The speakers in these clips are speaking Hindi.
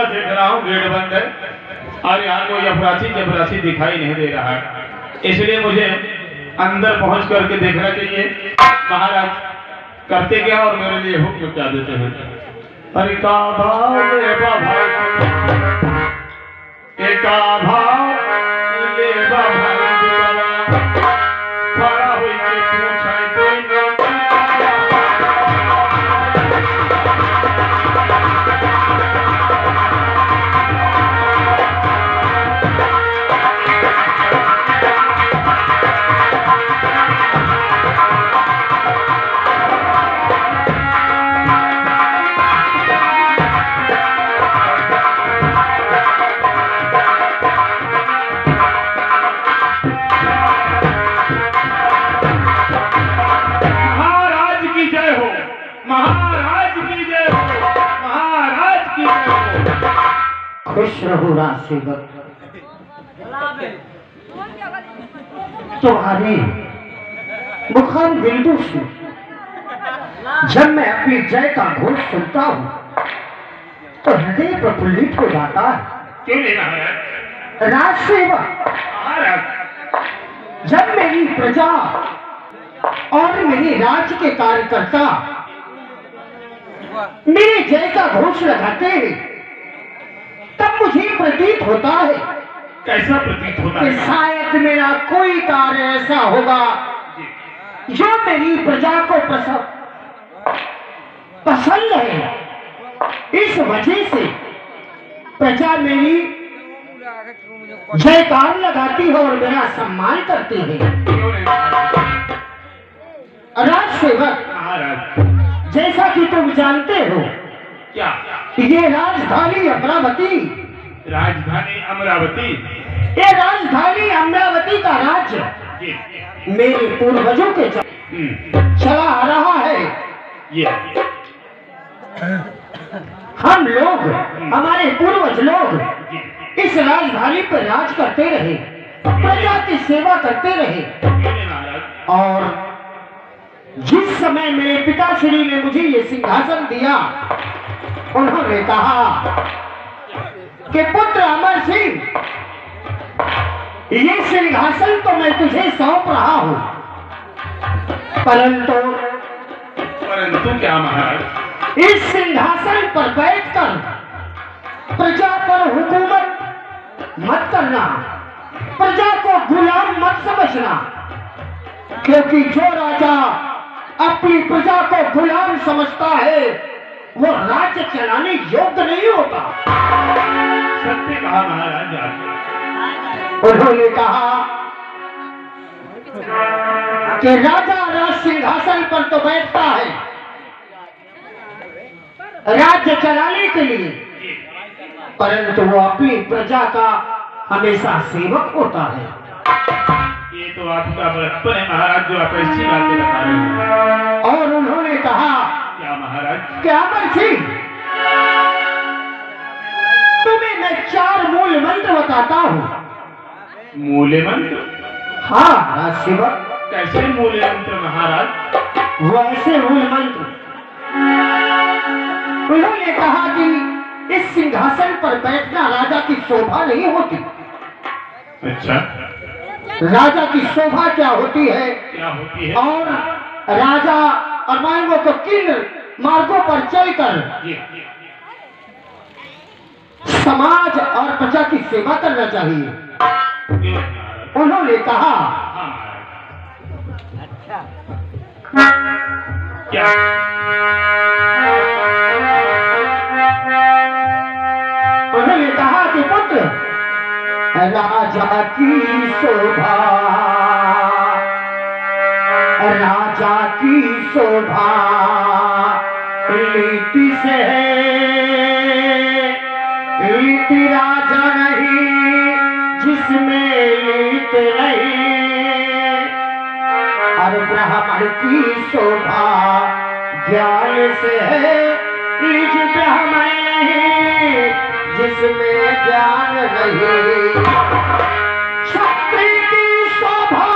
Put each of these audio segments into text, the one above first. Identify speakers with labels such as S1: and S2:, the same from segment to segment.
S1: देख रहा हूँ गेट बंद है और यहाँ कोई अपराधी दिखाई नहीं दे रहा है, इसलिए मुझे अंदर पहुंच करके देखना चाहिए महाराज करते क्या और मेरे लिए हुक्म क्या देते हैं। हरि का भाव ले भाई, एका भाव ले भाई, खड़ा हुई के पूछाए
S2: खुश रहो राजसेवक, तुम्हारी मुखान बिंदु से जब मैं अपनी जय का घोष सुनता हूँ तो हृदय प्रफुल्लित हो जाता है।
S1: क्यों नहीं महाराज?
S2: राजसेवक, जब मेरी प्रजा और मेरे राज्य के कार्यकर्ता मेरे जय का घोष लगाते हैं तब मुझे प्रतीत होता है,
S1: कैसा प्रतीत होता है?
S2: शायद मेरा कोई कार्य ऐसा होगा जो मेरी प्रजा को पसंद है। इस वजह से प्रजा मेरी जयकार लगाती है और मेरा सम्मान करती है। राजसेवक, जैसा कि तुम जानते हो
S1: क्या
S2: ये राजधानी अमरावती, ये राजधानी अमरावती का राज्य मेरे पूर्वजों के चला आ रहा है। हम लोग, हमारे पूर्वज लोग इस राजधानी पर राज करते रहे, प्रजा की सेवा करते रहे। और जिस समय मेरे पिताश्री ने मुझे ये सिंहासन दिया, उन्होंने कहा कि पुत्र अमर सिंह, ये सिंहासन तो मैं तुझे सौंप रहा हूं, परंतु
S1: क्या महाराज?
S2: इस सिंहासन पर बैठकर प्रजा पर हुकूमत मत करना, प्रजा को गुलाम मत समझना, क्योंकि जो राजा अपनी प्रजा को गुलाम समझता है वो राज्य चलाने योग्य नहीं होता।
S1: सत्य कहा महाराज।
S2: उन्होंने कहा कि राजा राज सिंहासन पर तो बैठता है राज्य चलाने के लिए, परंतु वो अपनी प्रजा का हमेशा सेवक होता है।
S1: ये तो आपका बचपन है महाराज, जो आप ऐसी बातें बता रहे हैं।
S2: और उन्होंने कहा,
S1: क्या महाराज?
S2: क्या अमर सिंह, तुम्हें मैं 4 मूल मंत्र बताता हूँ।
S1: मूल मंत्र?
S2: हाँ राजसेवक।
S1: कैसे मूल मंत्र महाराज?
S2: वो ऐसे मूल मंत्र, उन्होंने कहा कि इस सिंहासन पर बैठना राजा की शोभा नहीं होती।
S1: अच्छा,
S2: राजा की शोभा क्या होती है?
S1: क्या होती है?
S2: और राजा और मानवों को किन मार्गों पर चलकर समाज और प्रजा की सेवा करना चाहिए। उन्होंने कहा,
S1: अच्छा क्या?
S2: उन्होंने कहा कि पुत्र, राजा की शोभा, राजा की शोभा नीति से है, रीति राजा नहीं जिसमें रीत नहीं, और ब्राह्मण की शोभा ज्ञान से है, निज ब्राह्मण नहीं जिसमें ज्ञान नहीं। क्षत्रिय की शोभा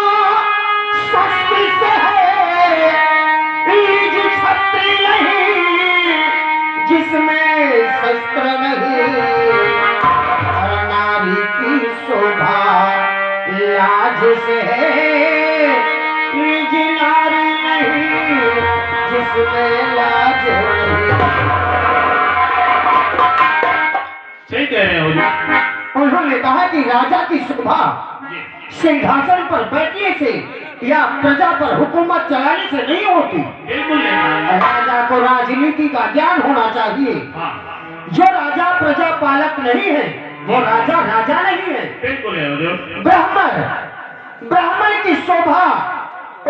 S2: शस्त्र से है, निज क्षत्रिय नहीं जिसमें शस्त्र नहीं, और नारी की शोभा लाज से है, निज नारी नहीं जिसमें लाज नहीं।
S1: सही कह रहे हो।
S2: उन्होंने कहा कि राजा की शोभा सिंहासन पर बैठने से या प्रजा पर हुकूमत चलाने से नहीं होती।
S1: बिल्कुल नहीं।
S2: राजा को राजनीति का ज्ञान होना चाहिए। जो राजा प्रजा पालक नहीं है वो राजा राजा नहीं है।
S1: बिल्कुल है।
S2: ब्राह्मण की शोभा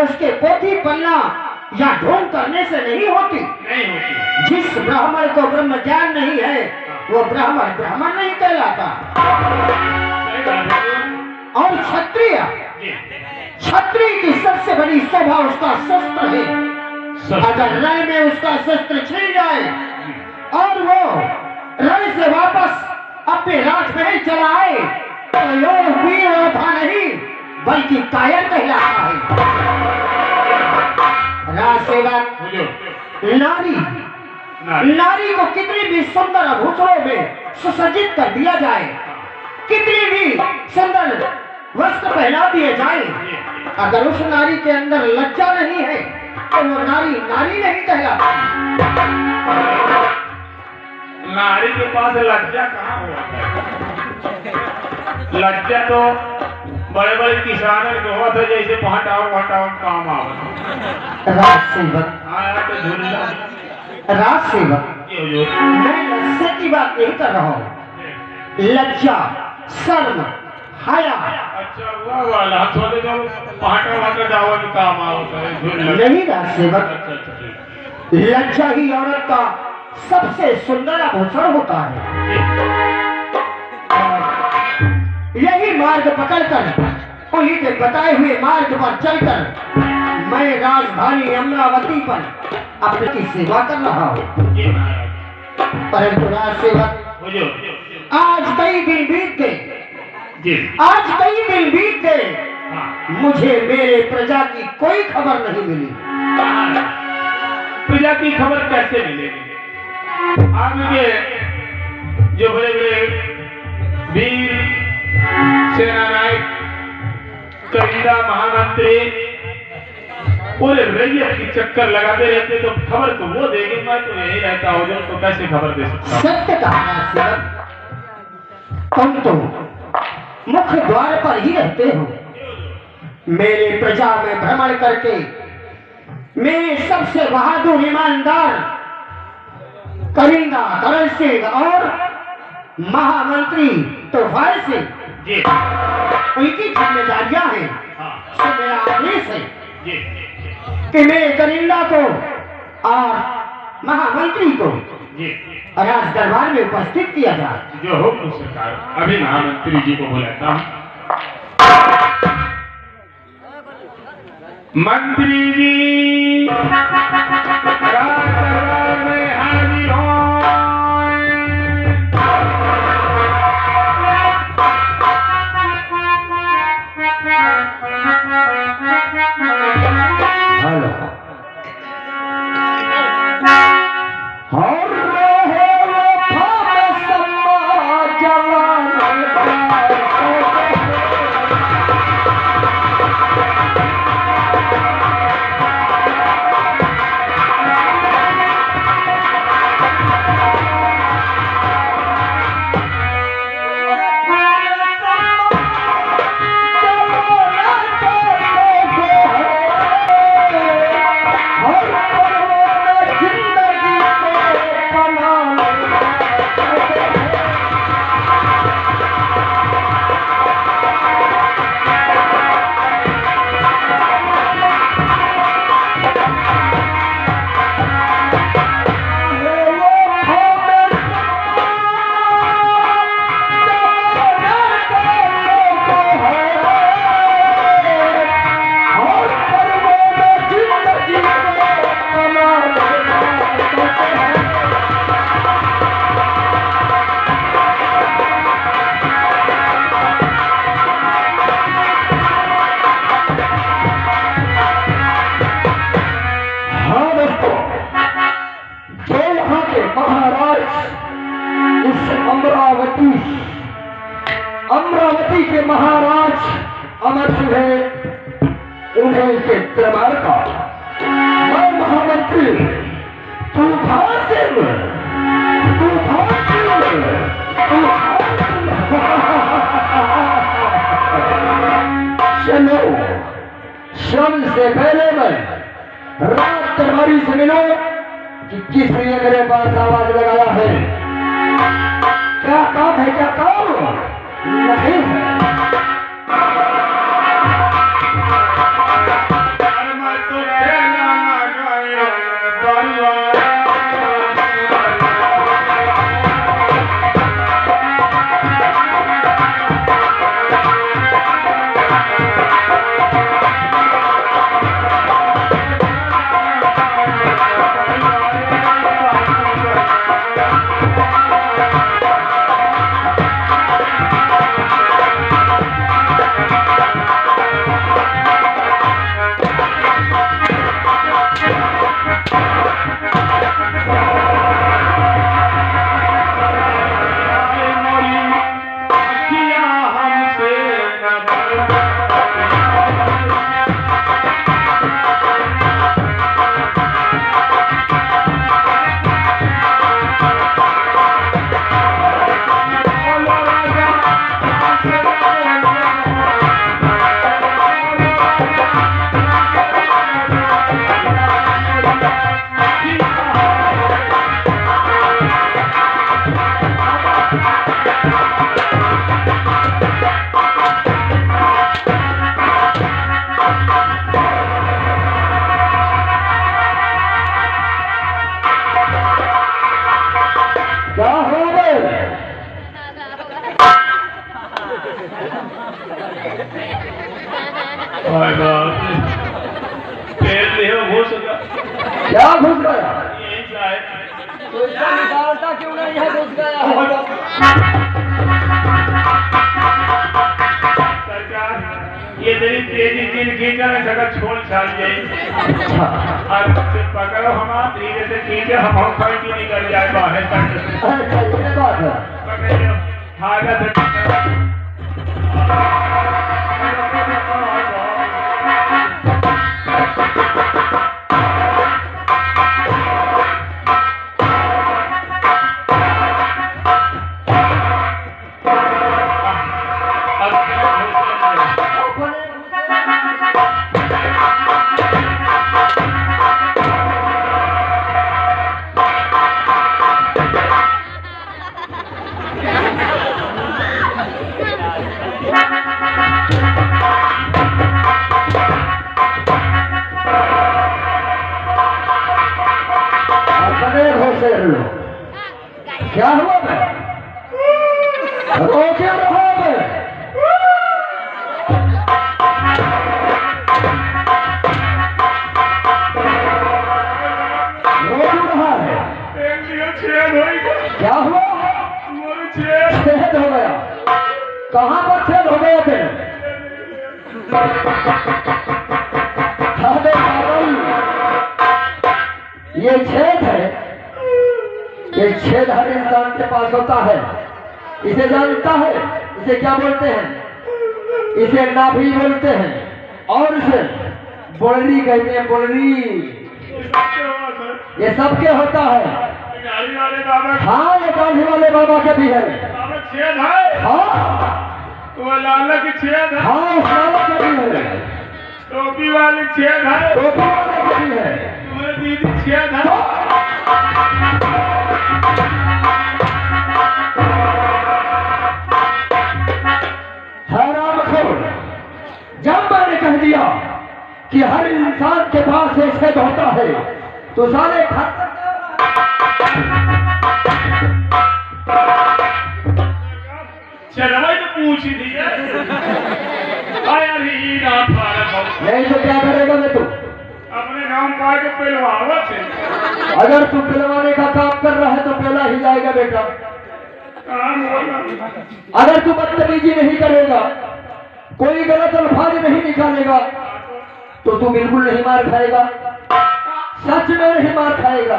S2: उसके पोथी पन्ना या ढोंग करने से नहीं होती।
S1: नहीं होती।
S2: जिस ब्राह्मण को ब्रह्म ज्ञान नहीं है वो ब्राह्मण नहीं कहलाता। और क्षत्रिय की सबसे बड़ी शोभा उसका शस्त्र है। अगर रण में उसका शस्त्र छिड़ जाए और वो रण से वापस अपने राजमहल चला आए तो लोग वीर योद्धा नहीं बल्कि कायर कहलाता है। राजसेवक नारी को कितनी भी सुंदर आभूषणों में सुसज्जित कर दिया जाए, कितनी भी सुंदर वस्त्र पहना दिए जाए, अगर उस नारी के अंदर लज्जा नहीं है तो वो नारी नारी नहीं कहलाती।
S1: नारी के पास लज्जा कहाँ हुआ? लज्जा तो बड़े बड़े किसानों के होता है, जैसे हटाओ काम आओ।
S2: राजसेवक मैं लज्जा की बात नहीं कर रहा हूँ। लज्जा, शर्म, हया।
S1: अच्छा वो वाला थोड़े जो पहाटा जाओ तो काम आओ
S2: नहीं राजसेवक, लज्जा ही औरत का सबसे सुंदर आभूषण होता है। यही मार्ग पकड़कर उन्हीं के बताए हुए मार्ग पर चलकर मैं राजधानी अमरावती पर अपने की सेवा कर रहा हूँ। परंतु राजसेवक आज कई दिन बीत गए, मुझे मेरे प्रजा की कोई खबर नहीं मिली।
S1: प्रजा की खबर कैसे मिलेगी? आपके जो बड़े बड़े वीर सेना नायक, कविता महामंत्री पूरे रैयत की चक्कर लगाते रहते तो खबर तो वो देंगे। मैं तो यही रहता हूँ जो तो कैसे खबर दे सकता?
S2: सत्य कहा, तुम तो मुख्य द्वार पर ही रहते हो। मेरे प्रजा में भ्रमण करके मेरे सबसे बहादुर ईमानदार करिंदा करण सिंह और महामंत्री तोफाल सिंह उनकी जिम्मेदारियां हैं। तो मेरा आदेश है कि मेरे करिंदा को और महामंत्री को राज दरबार में उपस्थित किया जाए।
S1: जो हुक्म सरकार। अभी महामंत्री जी को बुलाता हूँ। मंत्री जी राज दरबार में हाजिर हो।
S2: अमरावती अमरावती के महाराज अमर सिंह उन्हीं के दरबार का मैं महामंत्री तूफान सिंह चलो शाम से पहले मैं रात तुम्हारी से मिलो कि किसने मेरे पास आवाज लगाया है। क्या काम है, क्या काम नहीं है। क्या घुस गया? तो इसका निकालता क्यों नहीं है? घुस गया है।
S1: सरकार ये तेरी तेजी चीन खींचा नहीं सका, छोड़ छाल जाए और पकड़ो हमारा धीरे से खींचे, हम फाइट ही निकल जाए बाहर तक।
S2: ये बात है।
S1: पकड़ो हाथ
S2: क्या हुआ मैं? रो क्या रहा मैं? रो क्यों रहा है? क्या हुआ? छेद हो गया। कहाँ पर छेद हो गया थे? अरे पागल, ये छेद है। ये छेद हर इंसान के पास होता है। इसे जानता है? इसे क्या बोलते हैं? इसे नाभि बोलते हैं और इसे बोलरी कहते हैं। बोलरी ये सबके होता है। हाँ, ये गांधी वाले बाबा के भी है। हाँ,
S1: वो लाला की छेद है।
S2: हाँ, उस लाला के भी है।
S1: टोपी वाली छेद है।
S2: टोपी वाले के भी है।
S1: तुम्हारी दीदी छेद है। जब मैंने कह दिया कि हर इंसान के पास एक छेद होता है तो सारे चलवाई तो पूछी थी नहीं तो क्या करेगा मैं? तू अपने नाम पा के पहलवावा थे। अगर तू पहलवाने का काम कर रहा है तो पहला ही जाएगा बेटा। अगर तू बदतमीजी नहीं करेगा, कोई गलत अल्फाज नहीं निकालेगा तो तू बिल्कुल नहीं मार खाएगा। सच में नहीं मार खाएगा।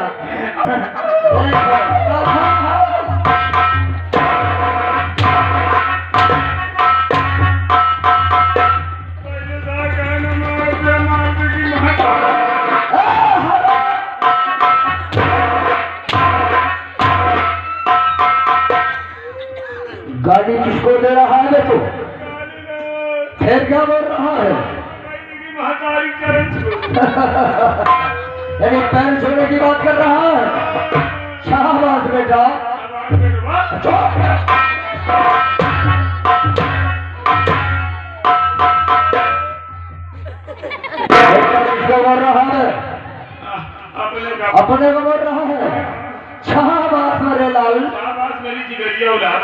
S2: गाली किसको दे रहा है तू? फिर क्या बोल रहा है? यानी पैर छोड़ने की बात कर रहा है। शाबाश बेटा। किसको बोल रहा है? अपने को बोल रहा है। शाबाश मेरे लाल।
S1: शाबाश मेरी जिगरिया औलाद।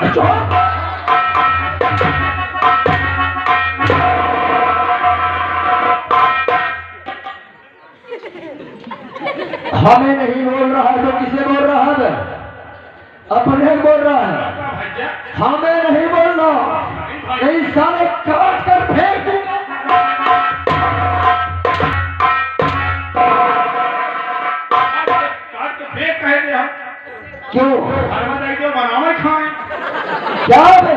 S2: हमें नहीं बोल रहा है तो किसे बोल रहा है? अपने बोल रहा है। हमें नहीं बोलना, नहीं साले काट कर फेंक दूंगा।
S1: काट के फेंक कहे थे हम।
S2: क्यों?
S1: बनावे खाए
S2: क्या है?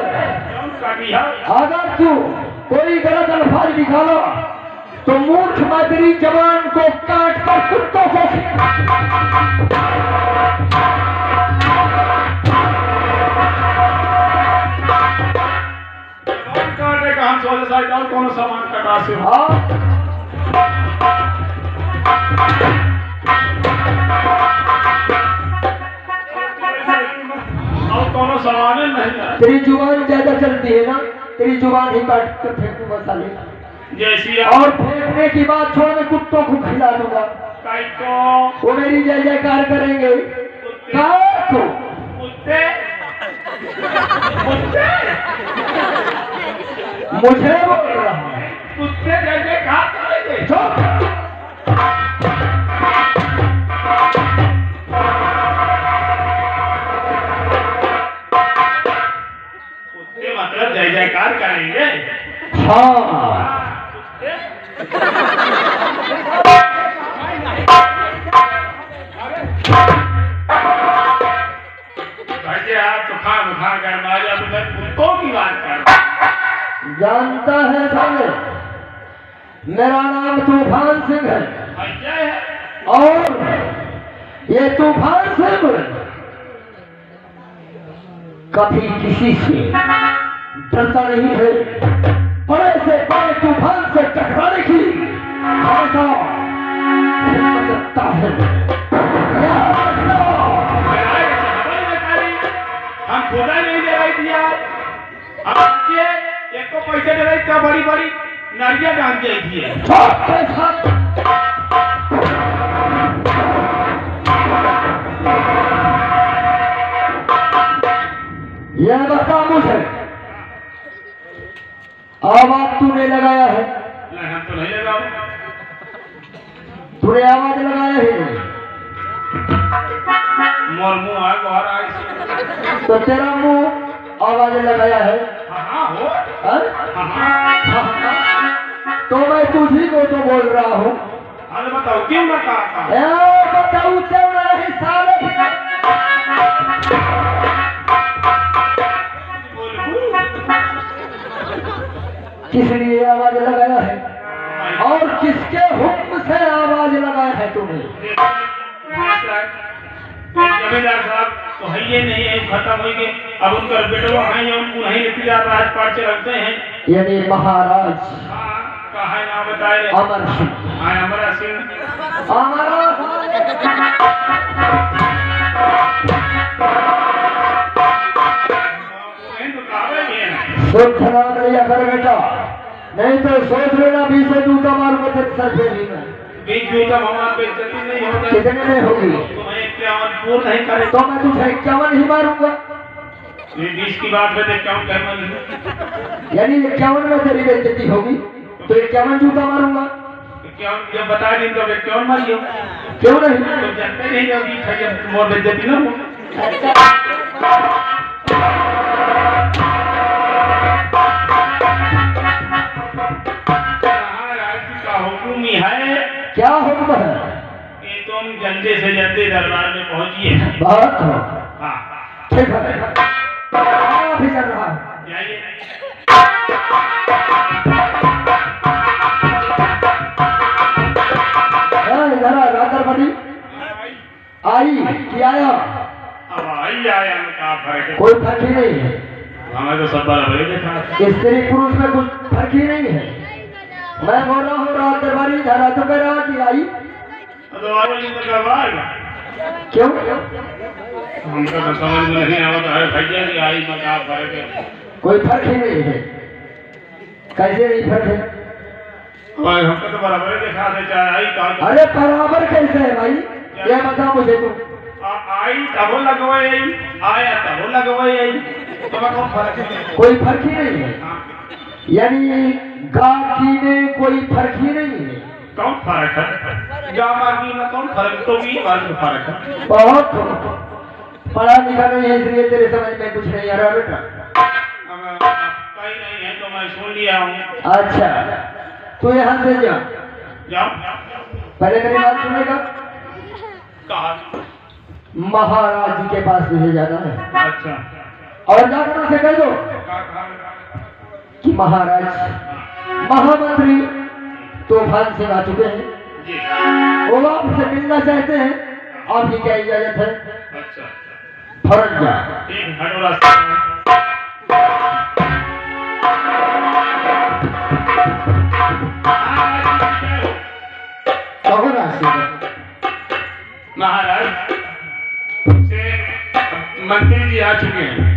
S1: काटिया
S2: अगर तू कोई गलत अल्फाज निकालो तो मूर्ख मादरी जवान को काट कर कुत्तों को
S1: काटे का हम सोचे साइड और कौन सामान कटा से और कौन सामान नहीं।
S2: तेरी जुबान ज्यादा चलती है ना, तेरी जुबान ही काट कर फेंक दूंगा साले।
S1: जैसी
S2: और फेंकने की बात छोड़ मैं कुत्तों को खिला दूंगा। वो मेरी जय जयकार करेंगे।
S1: कुत्ते कुत्ते
S2: मुझे बोल रहा है।
S1: कुत्ते जय जयकार करेंगे। कुत्ते मतलब जय जयकार करेंगे।
S2: हाँ
S1: आप तो खा कर मारा कुत्तों की बात कर।
S2: जानता है साले, मेरा नाम तूफान सिंह है और ये तूफान सिंह कभी किसी से डरता नहीं है। बड़े से बड़े तूफान से टकराने की हमेशा हिम्मत रखता है।
S1: हम खुदा नहीं दे रही थी यार। एक तो पैसे दे रही क्या बड़ी बड़ी नारिया डाल दी थी।
S2: यह बता मुझे आवाज तूने लगाया है?
S1: नहीं हम तो नहीं लगाओ।
S2: तूने आवाज लगाया ही नहीं।
S1: मोर मुंह आ बाहर आई
S2: तो तेरा मुंह आवाज लगाया है।
S1: हाँ हो
S2: हाँ? तो मैं तुझी को तो बोल रहा हूँ।
S1: अरे बताओ क्यों ना कहा?
S2: बताऊ क्यों नहीं साले? किस लिए आवाज लगाया है और किसके हुक्म से आवाज लगाया है तूने?
S1: जमींदार साहब तो है ये नहीं है, खत्म हो गए। अब उनका बेटवा है उनको नहीं इंतजार राजपाट से रखते हैं।
S2: यानी महाराज
S1: का है नाम बताए?
S2: अमर सिंह।
S1: हाँ अमरा सिंह।
S2: शुद्ध नाम लिया कर बेटा, नहीं तो सोच लेना 20 जूता मारूंगा तेरे सर पे ही में।
S1: 20 जूता हमारा बेइज्जती नहीं होता।
S2: कितने में होगी?
S1: तुम्हें 51 पूर्ण नहीं करे
S2: तो मैं तुझे 51 ही मारूंगा।
S1: 20 की बात है तो 51 कहना।
S2: यानी 51 में तेरी बेइज्जती होगी तो 51 जूता मारूंगा।
S1: जब बता दी तो 51 मारियो।
S2: क्यों नहीं?
S1: तो जानते नहीं होगी मोर बेइज्जती ना हो। हुक्म है।
S2: क्या हुक्म है?
S1: कि तुम जल्दी से जल्दी दरबार में पहुंचिए।
S2: बात हो।
S1: हाँ
S2: ठीक है, भी कर रहा है।
S1: जाइए।
S2: इधर रातर बड़ी आई कि आया?
S1: अब आई आया में क्या फर्क है?
S2: कोई फर्क ही नहीं है।
S1: हमें तो सब बराबर ही देखा।
S2: स्त्री पुरुष में कुछ फर्क ही नहीं है। मैं बोल रहा हूँ रात दरबारी धरा तो कह रहा कि आई
S1: तो वाली तो करवाएगा
S2: क्यों?
S1: हमको तो समझ में नहीं आता है भैया की आई में क्या फर्क है।
S2: कोई फर्क ही नहीं है। कैसे नहीं फर्क है?
S1: और हमको तो बराबर ही देखा दे चाहे आई का।
S2: अरे बराबर कैसे है भाई, ये बता मुझे तुम।
S1: आई तब लगवाई आया तब लगवाई आई तो कौन फर्क है?
S2: कोई फर्क ही नहीं है। यानी गाकी में कोई फर्क ही नहीं है।
S1: कौन फर्क है? गाकी में कौन फर्क? तो भी फर्क है।
S2: बहुत पढ़ा लिखा नहीं है इसलिए तेरे समझ में कुछ नहीं आ रहा बेटा।
S1: कहीं नहीं है तो मैं सुन लिया हूँ।
S2: अच्छा तू यहाँ से जा,
S1: जाओ
S2: पहले मेरी बात सुनेगा।
S1: कहा?
S2: महाराज जी के पास तुझे जाना है।
S1: अच्छा
S2: और जाकर उसे कह दो कि महाराज महामंत्री तूफान सिंह आ चुके हैं
S1: जी।
S2: वो आपसे मिलना चाहते हैं, आपकी क्या इजाजत है?
S1: अच्छा
S2: फौरन जा।
S1: ठीक हटो रास्ते में।
S2: कहो रास्ते में।
S1: महाराज से मंत्री जी आ चुके हैं।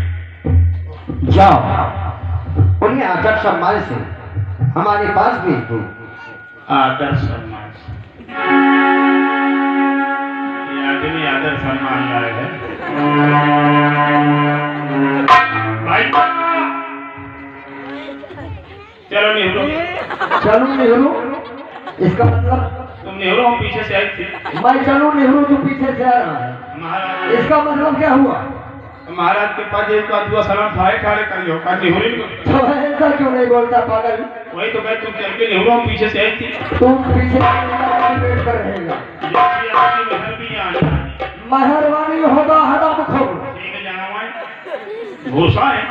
S2: जाओ उन्हें आकर सम्मान से हमारे पास भेज दो।
S1: आदर सम्मान से ये आदमी आदर सम्मान लाए है भाई। चलो नेहरू।
S2: चलू नेहरू इसका मतलब
S1: तुम नेहरू हम पीछे से आई थी।
S2: मैं चलू नेहरू तू पीछे से आ रहा है,
S1: महाराज
S2: इसका मतलब क्या हुआ?
S1: महाराज के पास एक बात हुआ सलाम भाई खाड़े करियो का नेहरू
S2: तो ऐसा क्यों नहीं बोलता पागल?
S1: वही तो कहते तुम चल के नेहरू हम पीछे से आई थी।
S2: तुम पीछे वेट कर रहेगा।
S1: जैसी आपकी मेहरबानी
S2: मेहरबानी होगा हटा मुखो।
S1: ठीक है जाना हुआ घोषा है।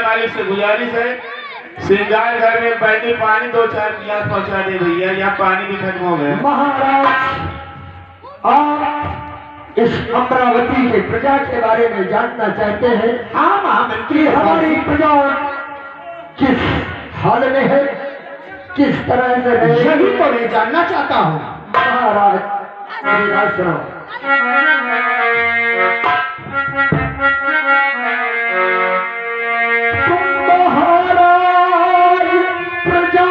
S1: मालिक से गुजारिश है श्रृंगार घर में बैठे पानी 2-4 गिलास पहुंचा दे भैया, यहाँ पानी भी खत्म हो गया।
S2: महाराज आप इस अमरावती के प्रजा के बारे में जानना चाहते हैं?
S1: हाँ महामंत्री,
S2: हमारी प्रजा किस हाल में है, किस तरह से रहे,
S1: यही तो मैं जानना चाहता हूँ।
S2: महाराज मेरी बात सुनो। तुम महाराज प्रजा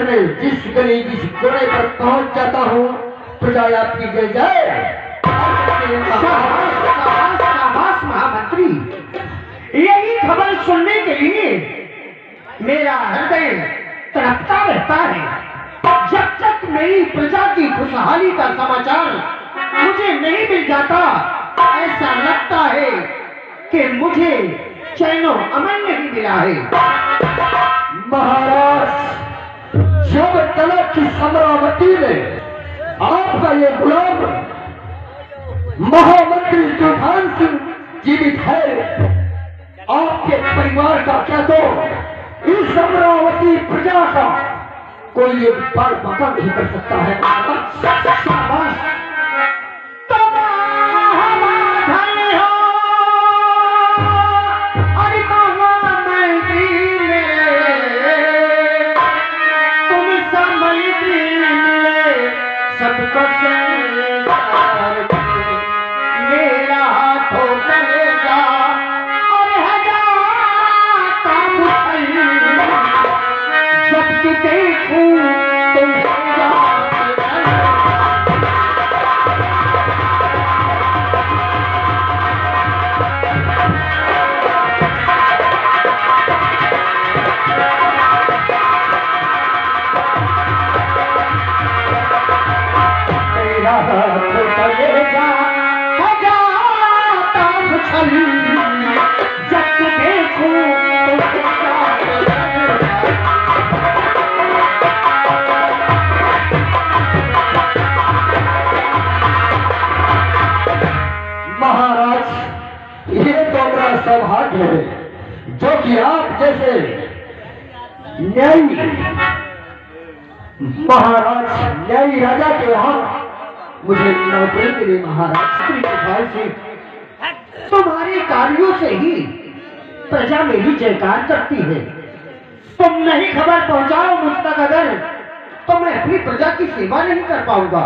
S2: मैं जिस गली जिस कोने पर पहुंच जाता हूँ प्रजा आपकी जय जय। शाबाश महामंत्री, यही खबर सुनने के लिए मेरा हृदय तड़पता रहता है। जब तक मेरी प्रजा की खुशहाली का समाचार मुझे नहीं मिल जाता, ऐसा लगता है कि मुझे चैनो अमन नहीं मिला है। महाराज, जब तलक की अमरावती में आपका ये गुलाम महामंत्री तूफान सिंह जीवित है, आपके परिवार का क्या तो इस अमरावती प्रजा का कोई एक बार पता नहीं कर सकता है। मेरा हाथों करेगा और जब देखूं तुम सौभाग्य है जो कि आप जैसे न्यायी महाराज न्यायी राजा के वहां मुझे नौकरी मिली। महाराज से तुम्हारे कार्यों से ही प्रजा मेरी जयकार करती है। तुम नहीं खबर पहुंचाओ मुझ तक अगर, तो मैं अपनी प्रजा की सेवा नहीं कर पाऊंगा।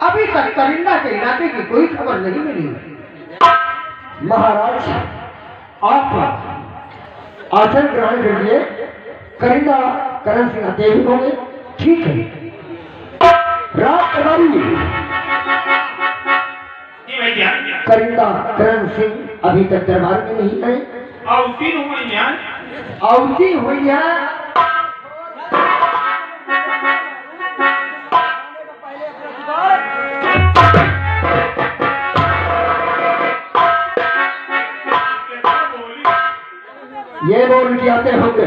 S2: अभी तक करिंदा के इलाके की कोई खबर नहीं मिली। महाराज, आप आसन ग्रहण करिए। करिंदा करण सिंह देवी होंगे, ठीक है। रात करिंदा करण सिंह अभी तक दरबार में नहीं गए। आवती हुई है। ये बोल के आते होंगे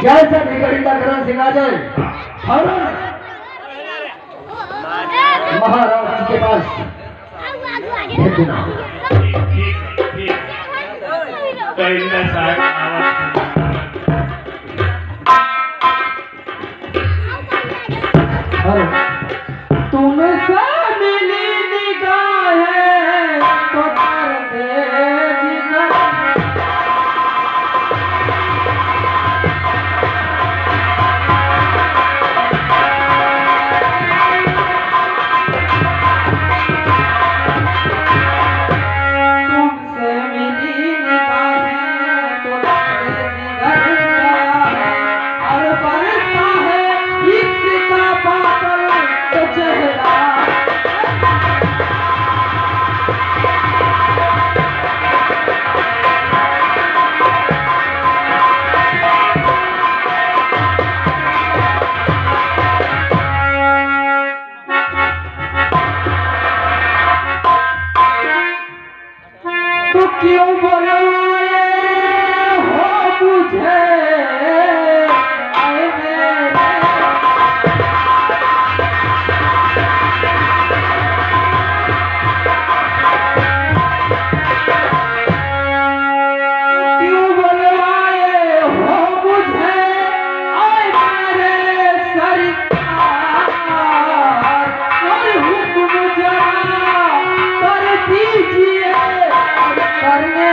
S2: जैसे भी करिंदा करण सिंह आ जाए महाराज जी के पास भेजना। तूने से मिली निगाहें तो कर दे जिगर, तुमसे मिली निगाहें तो कर दे जिगर, और बरसता है इसका पागल तो चेहरा। तो क्यों बुलाए हो मुझे आए मेरे, क्यों बुलाए हो मुझे आए मेरे सरकार, और हुक्म जरा कर दीजिए करने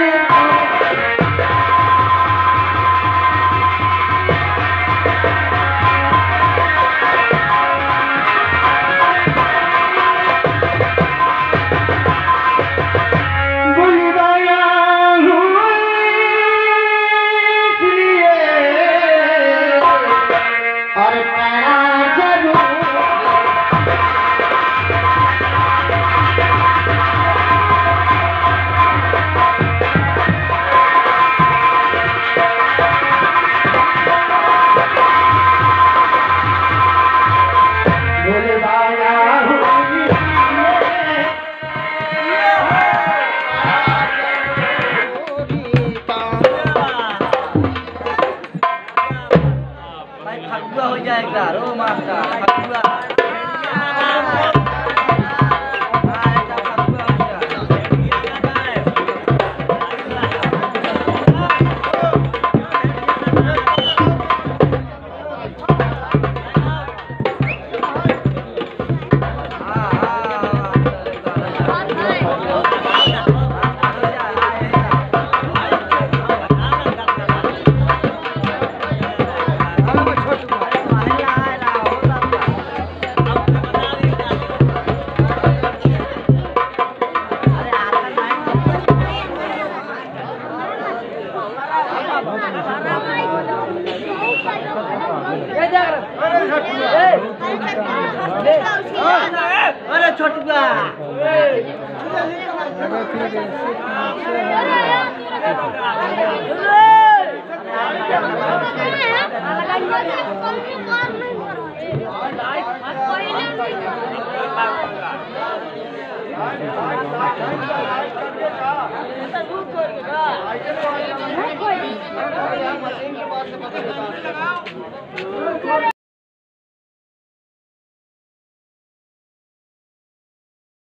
S3: अरे छोटुआ